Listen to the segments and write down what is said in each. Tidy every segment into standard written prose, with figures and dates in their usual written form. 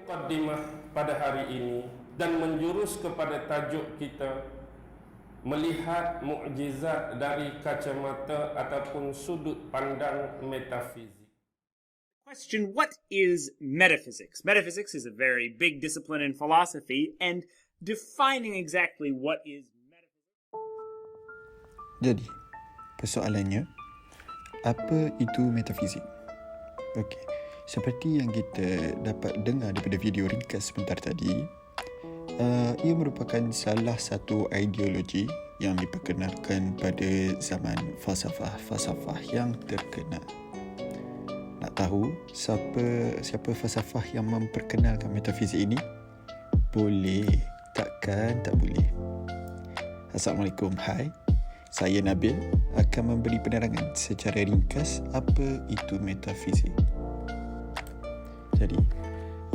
Mukaddimah pada hari ini dan menjurus kepada tajuk kita melihat mukjizat dari kacamata ataupun sudut pandang metafizik. Question: what is metaphysics? Metaphysics is a very big discipline in philosophy, and defining exactly what is metaphysics. Jadi, persoalannya, apa itu metafizik? Okey, seperti yang kita dapat dengar daripada video ringkas sebentar tadi, ia merupakan salah satu ideologi yang diperkenalkan pada zaman falsafah yang terkenal. Nak tahu siapa falsafah yang memperkenalkan metafizik ini? Boleh, takkan tak boleh. Assalamualaikum, hai. Saya Nabil akan memberi penerangan secara ringkas apa itu metafizik. Jadi,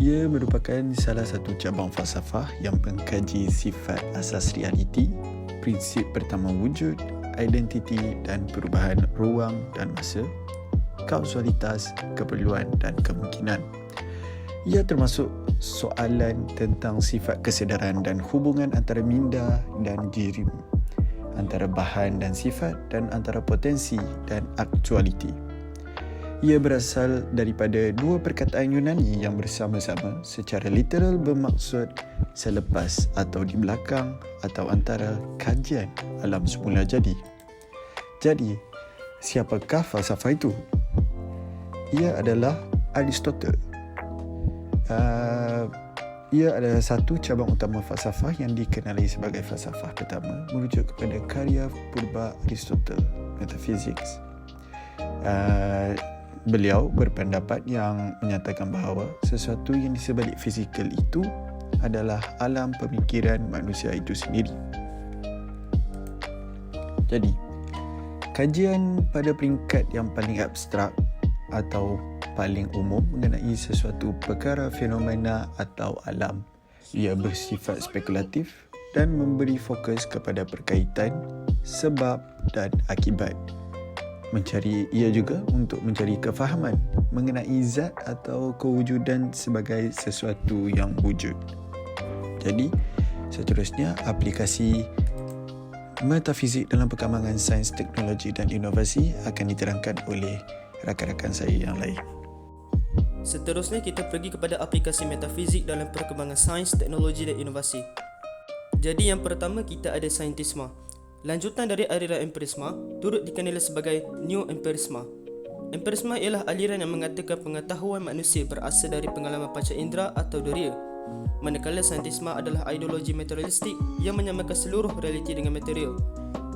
ia merupakan salah satu cabang falsafah yang mengkaji sifat asas realiti, prinsip pertama wujud, identiti dan perubahan ruang dan masa, kausalitas, keperluan dan kemungkinan. Ia termasuk soalan tentang sifat kesedaran dan hubungan antara minda dan diri, antara bahan dan sifat dan antara potensi dan aktualiti. Ia berasal daripada dua perkataan Yunani yang bersama-sama secara literal bermaksud selepas atau di belakang atau antara kajian alam semula jadi. Jadi, siapakah falsafah itu? Ia adalah Aristotle. Ia adalah satu cabang utama falsafah yang dikenali sebagai falsafah pertama merujuk kepada karya purba Aristotle, Metaphysics. Beliau berpendapat yang menyatakan bahawa sesuatu yang di sebalik fizikal itu adalah alam pemikiran manusia itu sendiri. Jadi, kajian pada peringkat yang paling abstrak atau paling umum mengenai sesuatu perkara fenomena atau alam. Ia bersifat spekulatif dan memberi fokus kepada perkaitan, sebab dan akibat. Ia juga untuk mencari kefahaman mengenai zat atau kewujudan sebagai sesuatu yang wujud. Jadi, seterusnya aplikasi metafizik dalam perkembangan sains, teknologi dan inovasi akan diterangkan oleh rakan-rakan saya yang lain. Seterusnya kita pergi kepada aplikasi metafizik dalam perkembangan sains, teknologi dan inovasi. Jadi yang pertama kita ada saintisma. Lanjutan dari aliran empirisma turut dikenali sebagai neo-empirisma. Empirisma ialah aliran yang mengatakan pengetahuan manusia berasal dari pengalaman panca indera atau deria. Manakala saintisma adalah ideologi materialistik yang menyamakan seluruh realiti dengan material.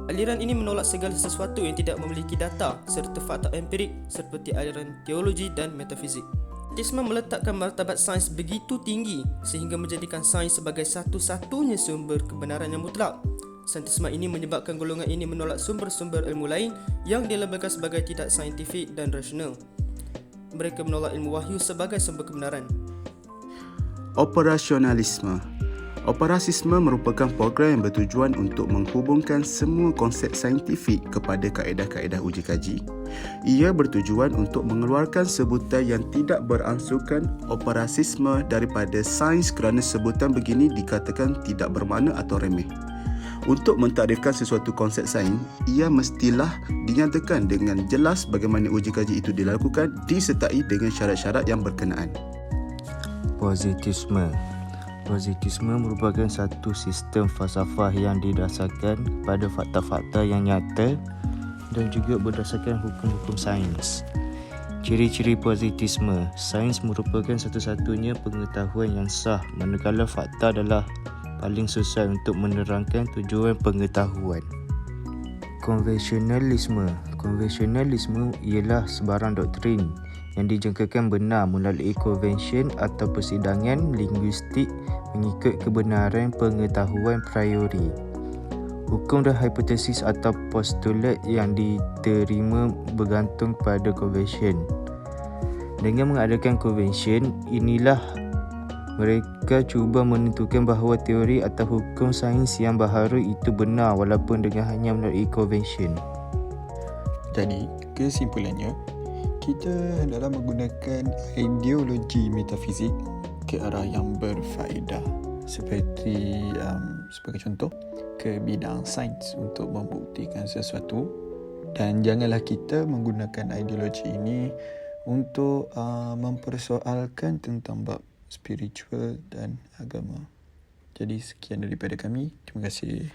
Aliran ini menolak segala sesuatu yang tidak memiliki data serta fakta empirik seperti aliran teologi dan metafizik. Saintisme meletakkan martabat sains begitu tinggi sehingga menjadikan sains sebagai satu-satunya sumber kebenaran yang mutlak. Saintisme ini menyebabkan golongan ini menolak sumber-sumber ilmu lain yang dilabelkan sebagai tidak saintifik dan rasional. Mereka menolak ilmu wahyu sebagai sumber kebenaran. Operasionalisme. Operasisme merupakan program yang bertujuan untuk menghubungkan semua konsep saintifik kepada kaedah-kaedah uji kaji. Ia bertujuan untuk mengeluarkan sebutan yang tidak berangsukan operasisme daripada sains kerana sebutan begini dikatakan tidak bermakna atau remeh. Untuk mentakdirkan sesuatu konsep sains, ia mestilah dinyatakan dengan jelas bagaimana uji kaji itu dilakukan disertai dengan syarat-syarat yang berkenaan. Positisme. Positisme merupakan satu sistem falsafah yang didasarkan pada fakta-fakta yang nyata dan juga berdasarkan hukum-hukum sains. Ciri-ciri positisme. Sains merupakan satu-satunya pengetahuan yang sah, manakala fakta adalah paling susah untuk menerangkan tujuan pengetahuan. Konvensionalisme. Konvensionalisme ialah sebarang doktrin yang dijangkakan benar melalui konvensyen atau persidangan linguistik mengikut kebenaran pengetahuan priori. Hukum dan hipotesis atau postulat yang diterima bergantung pada konvensyen. Dengan mengadakan konvensyen, inilah mereka cuba menentukan bahawa teori atau hukum sains yang baharu itu benar walaupun dengan hanya melalui konvensyen. Jadi, kesimpulannya, kita hendaklah menggunakan ideologi metafizik ke arah yang berfaedah, seperti sebagai contoh ke bidang sains untuk membuktikan sesuatu. Dan janganlah kita menggunakan ideologi ini untuk mempersoalkan tentang bab spiritual dan agama. Jadi sekian daripada kami. Terima kasih.